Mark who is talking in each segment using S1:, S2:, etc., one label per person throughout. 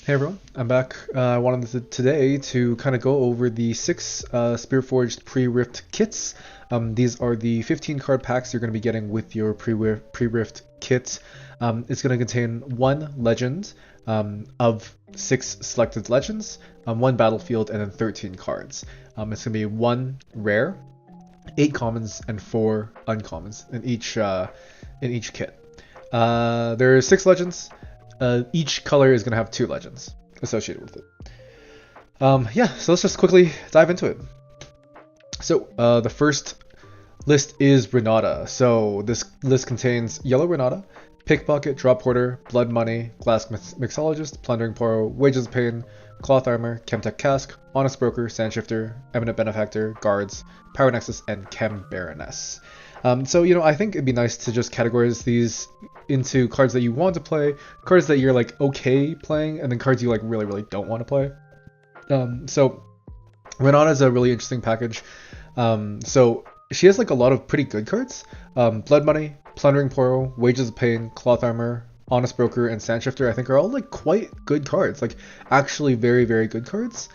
S1: Hey everyone, I'm back. I wanted today to kind of go over the 6 Spiritforged Pre-Rift kits. These are the 15 card packs you're going to be getting with your Pre-Rift kit. It's going to contain 1 legend of 6 selected legends, 1 battlefield, and then 13 cards. It's going to be 1 rare, 8 commons, and 4 uncommons in each kit. There are 6 legends. Each color is going to have 2 legends associated with it. Yeah, so let's just quickly dive into it. So the first list is Renata. So this list contains Yellow Renata, Pickpocket, Drop Porter, Blood Money, Glass Mixologist, Plundering Poro, Wages of Pain, Cloth Armor, Chemtech Cask, Honest Broker, Sandshifter, Eminent Benefactor, Guards, Power Nexus, and Chem Baroness. So, I think it'd be nice to just categorize these into cards that you want to play, cards that you're like okay playing, and then cards you like really, really don't want to play. So Renata is a really interesting package. So she has like a lot of pretty good cards. Blood Money, Plundering Poro, Wages of Pain, Cloth Armor, Honest Broker, and Sandshifter I think are all like quite good cards, like actually very, very good cards.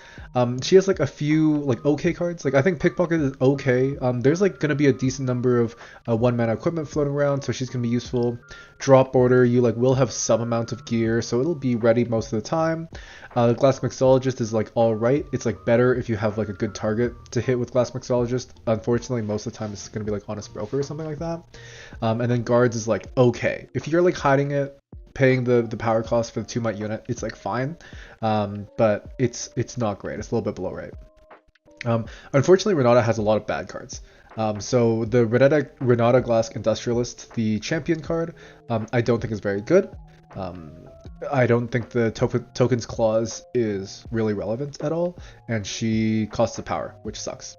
S1: She has like a few like okay cards. Like I think Pickpocket is okay. There's like gonna be a decent number of 1-mana equipment floating around, so she's gonna be useful. Drop Order, you like will have some amount of gear, so it'll be ready most of the time. Glass Mixologist is like alright. It's like better if you have like a good target to hit with Glass Mixologist. Unfortunately, most of the time it's gonna be like Honest Broker or something like that. And then Guards is like okay. If you're like hiding it, paying the power cost for the 2-might unit, it's like fine, but it's not great. It's a little bit below right. Unfortunately, Renata has a lot of bad cards. So the Renata Glass Industrialist, the champion card, I don't think is very good. I don't think the tokens clause is really relevant at all, and she costs a power, which sucks.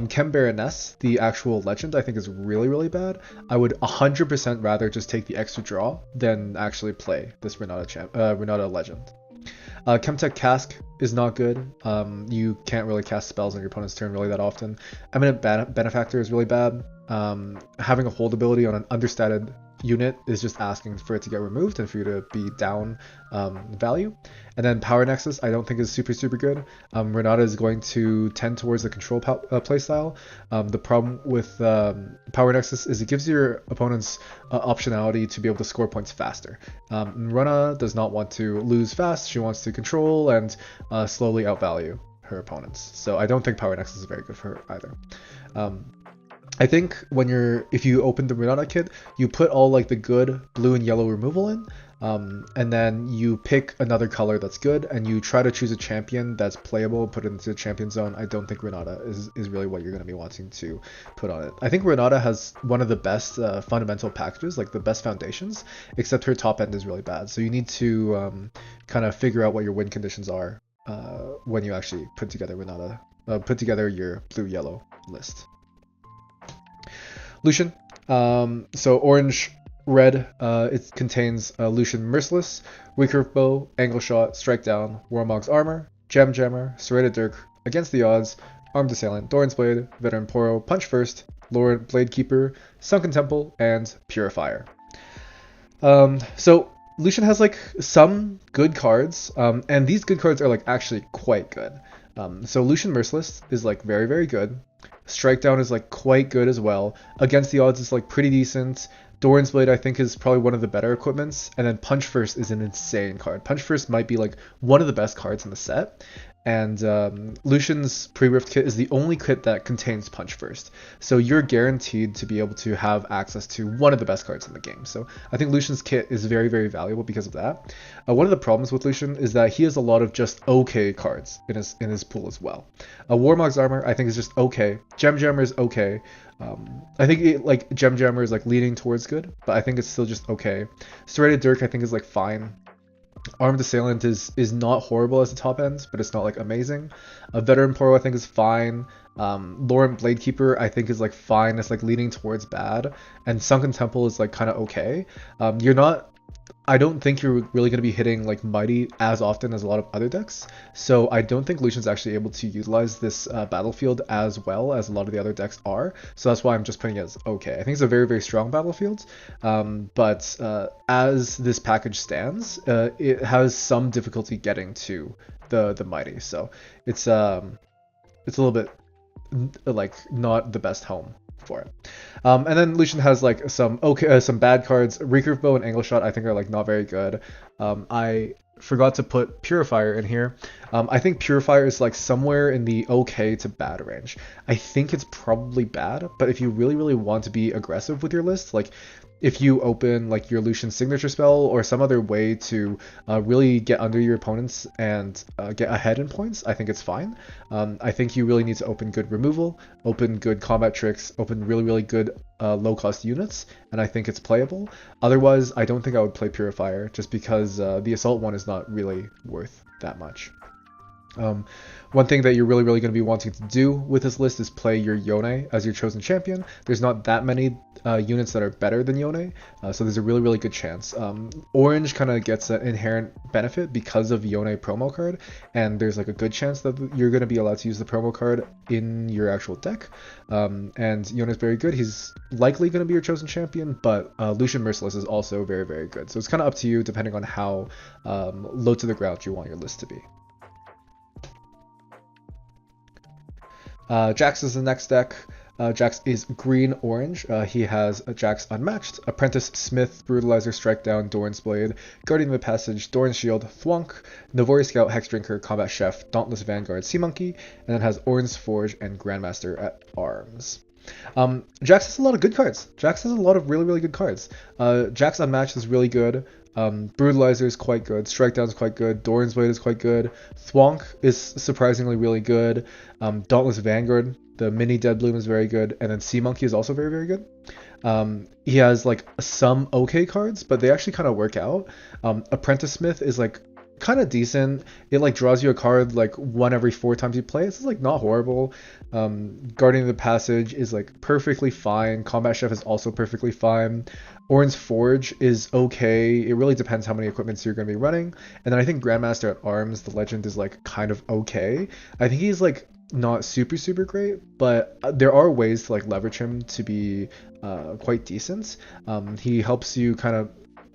S1: Chem Baroness, the actual legend, I think is really, really bad. I would 100% rather just take the extra draw than actually play this Renata legend. Chemtech Cask is not good. You can't really cast spells on your opponent's turn really that often. Eminent Benefactor is really bad. Having a hold ability on an understated unit is just asking for it to get removed and for you to be down value. And then Power Nexus I don't think is super good. Renata is going to tend towards the control playstyle. The problem with Power Nexus is it gives your opponents optionality to be able to score points faster. Renata does not want to lose fast. She wants to control and slowly outvalue her opponents. So I don't think Power Nexus is very good for her either. I think if you open the Renata kit, you put all like the good blue and yellow removal in, and then you pick another color that's good, and you try to choose a champion that's playable, put it into the champion zone. I don't think Renata is really what you're going to be wanting to put on it. I think Renata has one of the best fundamental packages, like the best foundations, except her top end is really bad. So you need to kind of figure out what your win conditions are when you actually put together Renata, put together your blue-yellow list. Lucian, so orange, red, it contains Lucian Merciless, Recurve Bow, Angle Shot, Strike Down, Warmog's Armor, Gem Jammer, Serrated Dirk, Against the Odds, Armed Assailant, Doran's Blade, Veteran Poro, Punch First, Lord Blade Keeper, Sunken Temple, and Purifier. So Lucian has like some good cards, and these good cards are like actually quite good. So Lucian Merciless is like very, very good. Strike Down is like quite good as well. Against the Odds is like pretty decent. Doran's Blade I think is probably one of the better equipments. And then Punch First is an insane card. Punch First might be like one of the best cards in the set. And Lucian's Pre-Rift kit is the only kit that contains Punch First. So you're guaranteed to be able to have access to one of the best cards in the game. So I think Lucian's kit is very, very valuable because of that. One of the problems with Lucian is that he has a lot of just okay cards in his pool as well. Warmog's Armor I think is just okay. Gem Jammer is okay. I think Gem Jammer is like leaning towards good, but I think it's still just okay. Serrated Dirk I think is like fine. Armed Assailant is not horrible as a top end, but it's not like amazing. Veteran Poro I think is fine. Lord Blade Keeper I think is like fine. It's like leaning towards bad. And Sunken Temple is like kind of okay. I don't think you're really going to be hitting like Mighty as often as a lot of other decks, so I don't think Lucian's actually able to utilize this battlefield as well as a lot of the other decks are, so that's why I'm just putting it as okay. I think it's a very, very strong battlefield, but as this package stands, it has some difficulty getting to the Mighty, so it's a little bit like not the best home for it. And then Lucian has like some bad cards. Recurve Bow and Angle Shot I think are like not very good. I forgot to put Purifier in here. I think Purifier is like somewhere in the okay to bad range. I think it's probably bad, but if you really, really want to be aggressive with your list, like if you open like your Lucian signature spell or some other way to really get under your opponents and get ahead in points, I think it's fine. I think you really need to open good removal, open good combat tricks, open really, really good low cost units, and I think it's playable. Otherwise, I don't think I would play Purifier just because the assault one is not really worth that much. One thing that you're really, really going to be wanting to do with this list is play your Yone as your chosen champion. There's not that many units that are better than Yone, so there's a really, really good chance. Orange kind of gets an inherent benefit because of Yone promo card, and there's like a good chance that you're going to be allowed to use the promo card in your actual deck. And Yone is very good. He's likely going to be your chosen champion, but Lucian Merciless is also very, very good. So it's kind of up to you depending on how low to the ground you want your list to be. Jax is the next deck. Jax is green-orange. He has a Jax Unmatched, Apprentice, Smith, Brutalizer, Strike Down, Doran's Blade, Guardian of the Passage, Doran's Shield, Thwonk, Navori Scout, Hex Drinker, Combat Chef, Dauntless Vanguard, Sea Monkey, and then has Oran's Forge and Grandmaster at arms. Jax has a lot of good cards. Jax has a lot of really, really good cards. Jax Unmatched is really good. Brutalizer is quite good. Strike Down is quite good. Doran's Blade is quite good. Thwonk is surprisingly really good. Dauntless Vanguard, the mini Dead Bloom, is very good. And then Sea Monkey is also very, very good. He has like some okay cards, but they actually kind of work out. Apprentice Smith is like kind of decent. It like draws you a card like 1 every 4 times you play. It's like not horrible. Guardian of the Passage is like perfectly fine. Combat Chef is also perfectly fine. Oran's Forge is okay. It really depends how many equipments you're going to be running. And then I think Grandmaster at Arms, the Legend, is like kind of okay. I think he's like not super, super great, but there are ways to like leverage him to be quite decent. He helps you kind of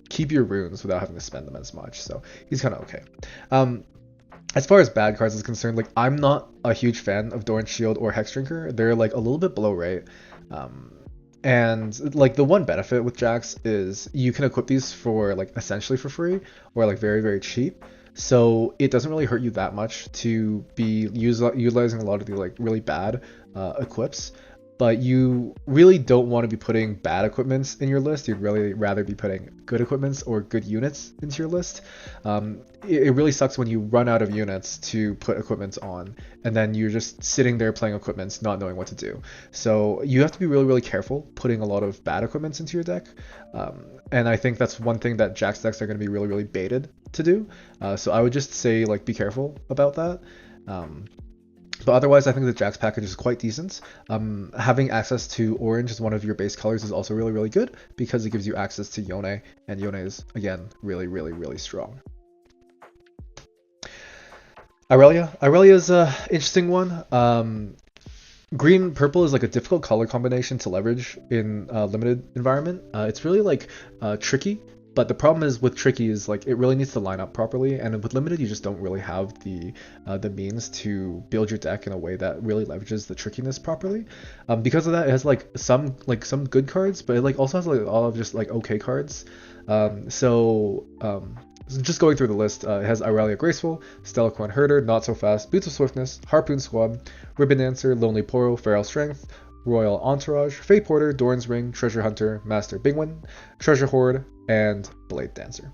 S1: keep your runes without having to spend them as much, so he's kind of okay. As far as bad cards is concerned, like I'm not a huge fan of Doran's Shield or Hex Drinker. They're like a little bit below rate. And like the one benefit with Jax is you can equip these for like essentially for free or like very, very cheap. So it doesn't really hurt you that much to be utilizing a lot of the like really bad equips. But you really don't want to be putting bad equipments in your list. You'd really rather be putting good equipments or good units into your list. It really sucks when you run out of units to put equipments on, and then you're just sitting there playing equipments, not knowing what to do. So you have to be really, really careful putting a lot of bad equipments into your deck. And I think that's one thing that Jax decks are going to be really, really baited to do. So I would just say like be careful about that. But otherwise, I think the Jax package is quite decent. Having access to orange as one of your base colors is also really, really good because it gives you access to Yone, and Yone is, again, really, really, really strong. Irelia. Irelia is an interesting one. Green-purple is like a difficult color combination to leverage in a limited environment. It's really like tricky. But the problem is with tricky is like it really needs to line up properly, and with limited you just don't really have the means to build your deck in a way that really leverages the trickiness properly. Because of that, it has like some good cards, but it like also has like all of just like okay cards. Just going through the list, it has Irelia Graceful, Stellacorn Herder, Not So Fast, Boots of Swiftness, Harpoon Squad, Ribbon Dancer, Lonely Poro, Feral Strength, Royal Entourage, Fey Porter, Doran's Ring, Treasure Hunter, Master Bigwin, Treasure Hoard, and Blade Dancer.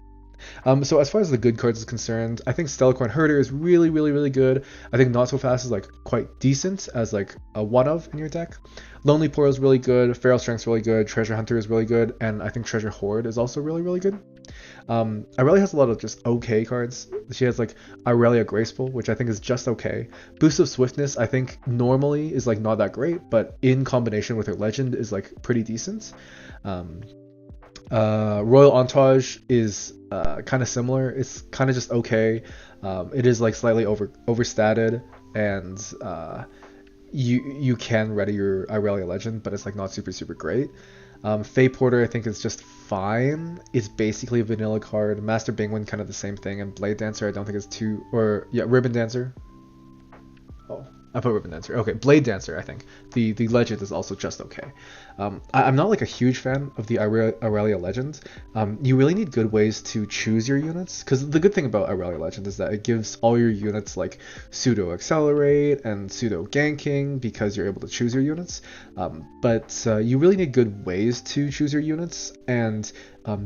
S1: So as far as the good cards is concerned, I think Stellacorn Herder is really, really, really good. I think Not So Fast is like quite decent as like a one-of in your deck. Lonely Poro is really good, Feral Strength is really good, Treasure Hunter is really good, and I think Treasure Hoard is also really, really good. Irelia has a lot of just okay cards. She has like Irelia Graceful, which I think is just okay. Boost of Swiftness I think normally is like not that great, but in combination with her Legend is like pretty decent. Royal Entourage is kind of similar. It's kind of just okay. It is like slightly overstated, and you can ready your Irelia Legend, but it's like not super great. Fae Porter I think is just fine. It's basically a vanilla card. Master Bingwin kind of the same thing, and Blade Dancer I don't think is too, or yeah, Ribbon Dancer. Oh, I put Ribbon Dancer. Okay, Blade Dancer I think. The legend is also just okay. I'm not like a huge fan of the Irelia Legend. You really need good ways to choose your units, because the good thing about Irelia Legend is that it gives all your units like pseudo accelerate and pseudo ganking because you're able to choose your units. But you really need good ways to choose your units, and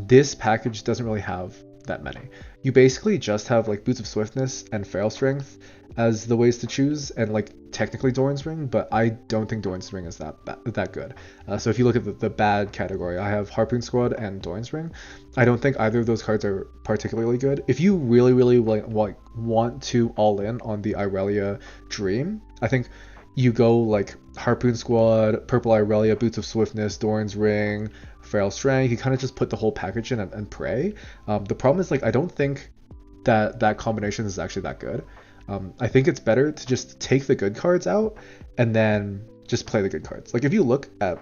S1: this package doesn't really have that many. You basically just have like Boots of Swiftness and Feral Strength as the ways to choose, and like technically Doran's Ring, but I don't think Doran's Ring is that good. So if you look at the bad category, I have Harpoon Squad and Doran's Ring. I don't think either of those cards are particularly good. If you really want to all in on the Irelia Dream, I think you go like Harpoon Squad, Purple Irelia, Boots of Swiftness, Doran's Ring, Feral Strength. You kind of just put the whole package in and pray. The problem is like I don't think that combination is actually that good. I think it's better to just take the good cards out and then just play the good cards. Like if you look at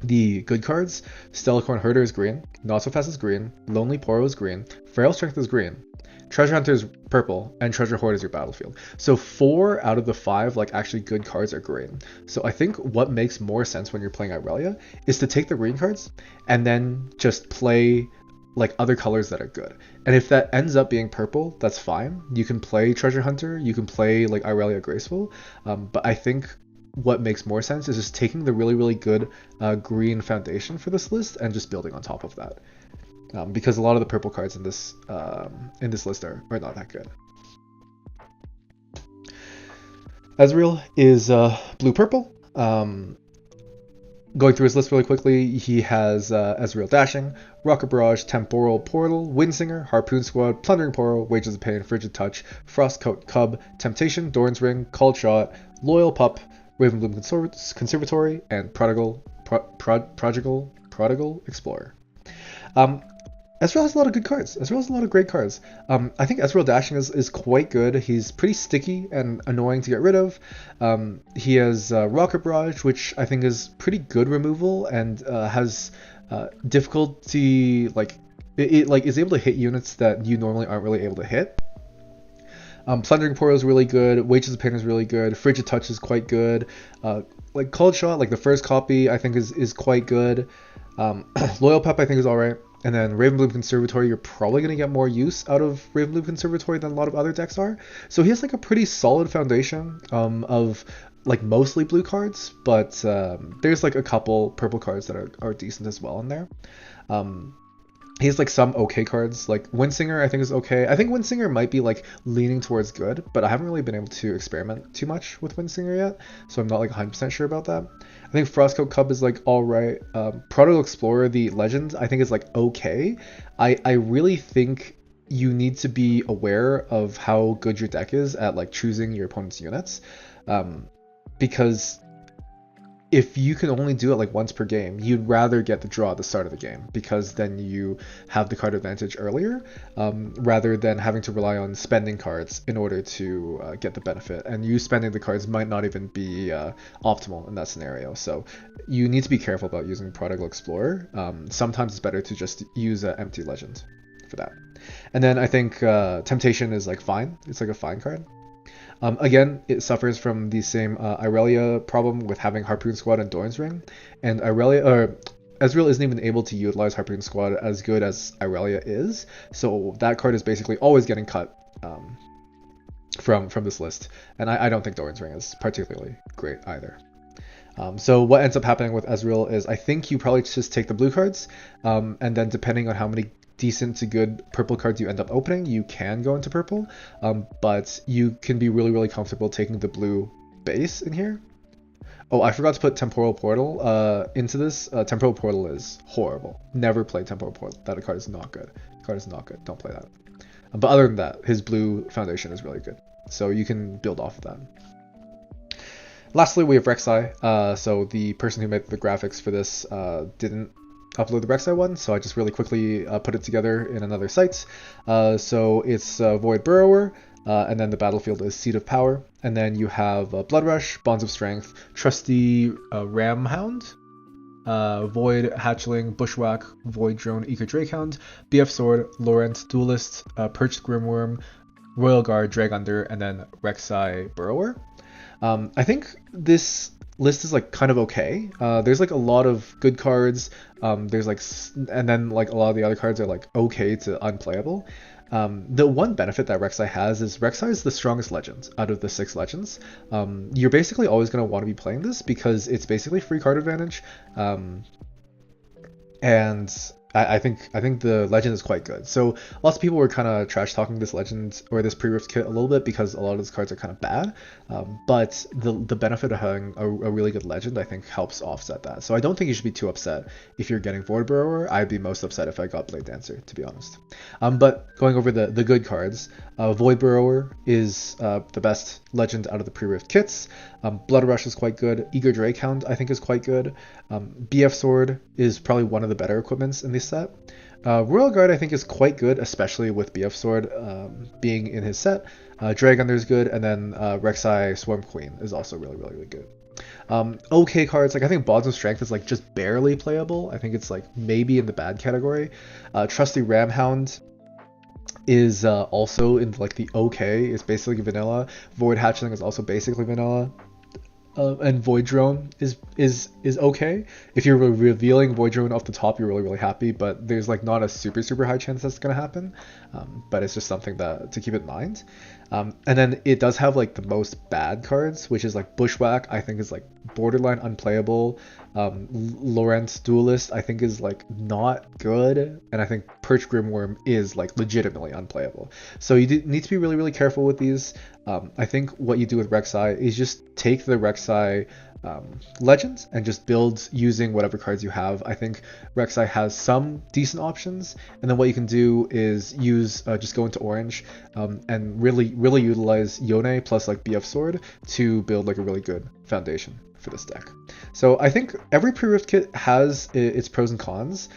S1: the good cards, Stellacorn Herder is green, Not So Fast is green, Lonely Poro is green, Feral Strength is green, Treasure Hunter is purple, and Treasure Hoard is your battlefield. So 4 out of the 5 like actually good cards are green. So I think what makes more sense when you're playing Irelia is to take the green cards and then just play like other colors that are good. And if that ends up being purple, that's fine. You can play Treasure Hunter, you can play like Irelia Graceful, but I think what makes more sense is just taking the really good green foundation for this list and just building on top of that. Because a lot of the purple cards in this list are not that good. Ezreal is blue-purple. Going through his list really quickly, he has Ezreal Dashing, Rocket Barrage, Temporal Portal, Windsinger, Harpoon Squad, Plundering Portal, Wages of Pain, Frigid Touch, Frostcoat Cub, Temptation, Doran's Ring, Called Shot, Loyal Pup, Ravenbloom Conservatory, and Prodigal Explorer. Ezreal has a lot of good cards. Ezreal has a lot of great cards. I think Ezreal Dashing is quite good. He's pretty sticky and annoying to get rid of. He has Rocket Barrage, which I think is pretty good removal and has difficulty, like it is able to hit units that you normally aren't really able to hit. Plundering Portal is really good. Wages of Pain is really good. Frigid Touch is quite good. Like Cold Shot, like the first copy, I think is quite good. Loyal Pup I think is alright. And then Ravenbloom Conservatory, you're probably going to get more use out of Ravenbloom Conservatory than a lot of other decks are. So he has like a pretty solid foundation of like mostly blue cards, but there's like a couple purple cards that are decent as well in there. He has like some okay cards, like Windsinger I think is okay. I think Windsinger might be like leaning towards good, but I haven't really been able to experiment too much with Windsinger yet, so I'm not like 100% sure about that. I think Frostcoat Cub is like alright. Prodigal Explorer, the legend, I think is like okay. I really think you need to be aware of how good your deck is at like choosing your opponent's units, because if you can only do it like once per game, you'd rather get the draw at the start of the game, because then you have the card advantage earlier, rather than having to rely on spending cards in order to get the benefit. And you spending the cards might not even be optimal in that scenario. So you need to be careful about using Prodigal Explorer. Sometimes it's better to just use an empty legend for that. And then I think Temptation is like fine. It's like a fine card. Again, it suffers from the same Irelia problem with having Harpoon Squad and Doran's Ring, and Ezreal isn't even able to utilize Harpoon Squad as good as Irelia is, so that card is basically always getting cut from this list, and I don't think Doran's Ring is particularly great either. So what ends up happening with Ezreal is I think you probably just take the blue cards, and then depending on how many decent to good purple cards you end up opening, you can go into purple, but you can be really comfortable taking the blue base in here. Oh, I forgot to put Temporal Portal into this. Temporal Portal is horrible. Never play Temporal Portal. That card is not good. The card is not good. Don't play that. But other than that, his blue foundation is really good, so you can build off of that. Lastly, we have Rek'sai. So the person who made the graphics for this didn't upload the Rek'sai one, so I just really quickly put it together in another site. So it's Void Burrower, and then the battlefield is Seat of Power, and then you have Blood Rush, Bonds of Strength, Trusty Ram Hound, Void Hatchling, Bushwhack, Void Drone, Eco Drakehound, BF Sword, Laurent, Duelist, Perched Grimworm, Royal Guard, Dragunder, and then Rek'sai Burrower. I think this list is like kind of okay. There's like a lot of good cards. There's like, and then like a lot of the other cards are like okay to unplayable. The one benefit that Rek'sai has is Rek'sai is the strongest legend out of the 6 legends. You're basically always going to want to be playing this because it's basically free card advantage. And I think the legend is quite good. So lots of people were kind of trash talking this legend or this pre-rift kit a little bit because a lot of these cards are kind of bad. But the benefit of having a really good legend, I think, helps offset that. So I don't think you should be too upset if you're getting Void Burrower. I'd be most upset if I got Blade Dancer, to be honest. But going over the good cards, Void Burrower is the best legend out of the pre-rift kits. Blood Rush is quite good. Eager Drakehound, I think, is quite good. BF Sword is probably one of the better equipments in this set. Royal Guard, I think, is quite good, especially with BF Sword being in his set. Dragunder is good, and then Rek'sai Swarm Queen is also really good. Okay cards, like I think Bonds of Strength is like just barely playable. I think it's like maybe in the bad category. Trusty Ramhound is also in like the okay. It's basically vanilla. Void Hatchling is also basically vanilla. And Void Drone is okay. If you're revealing Void Drone off the top, you're really happy, but there's like not a super high chance that's gonna happen. But it's just something that to keep in mind. And then it does have like the most bad cards, which is like Bushwhack, I think is like borderline unplayable. Laurent Duelist, I think is like not good, and I think Perch Grimworm is like legitimately unplayable. So you need to be really careful with these. I think what you do with Rek'sai is just take the Rek'sai legends and just build using whatever cards you have. I think Rek'sai has some decent options, and then what you can do is use just go into orange and really utilize Yone plus like BF Sword to build like a really good foundation for this deck. So I think every pre-rift kit has its pros and cons.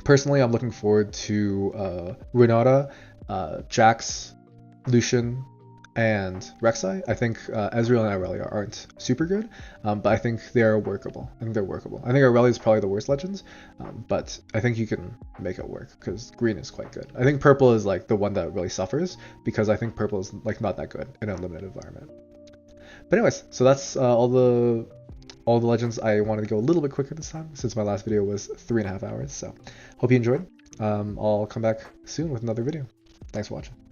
S1: Personally, I'm looking forward to Renata, Jax, Lucian, and Rek'sai. I think Ezreal and Irelia aren't super good, but I think they're workable. I think Irelia is probably the worst legends, but I think you can make it work because green is quite good. I think purple is like the one that really suffers because I think purple is like not that good in a limited environment. But anyways, so that's all the legends. I wanted to go a little bit quicker this time since my last video was 3.5 hours. So hope you enjoyed. I'll come back soon with another video. Thanks for watching.